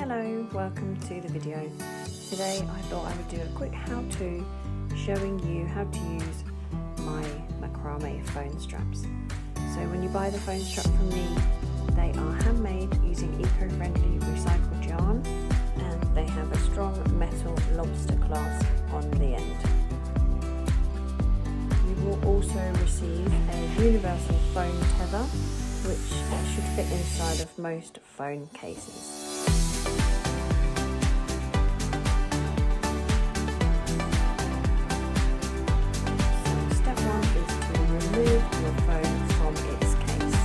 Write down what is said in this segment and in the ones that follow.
Hello, welcome to the video. Today I thought I would do a quick how-to showing you how to use my macrame phone straps. So when you buy the phone strap from me, they are handmade using eco-friendly recycled yarn, and they have a strong metal lobster clasp on the end. You will also receive a universal phone tether, which should fit inside of most phone cases. So step one is to remove your phone from its case.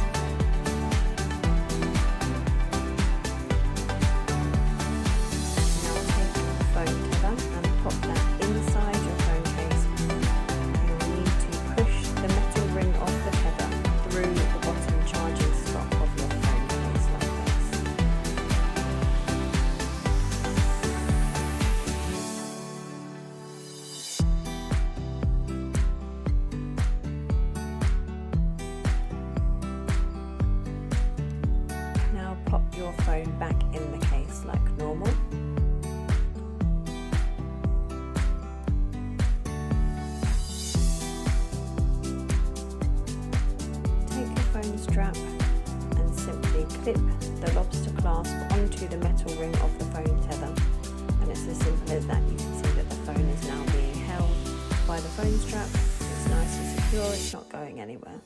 Now take the phone tether and pop that inside your phone case. You'll need to push the metal ring of the tether through the bottom charging slot of your phone case like this. Now pop your phone back in the case like normal. Phone strap and simply clip the lobster clasp onto the metal ring of the phone tether, and it's as simple as that. You can see that the phone is now being held by the phone strap. It's nice and secure, it's not going anywhere.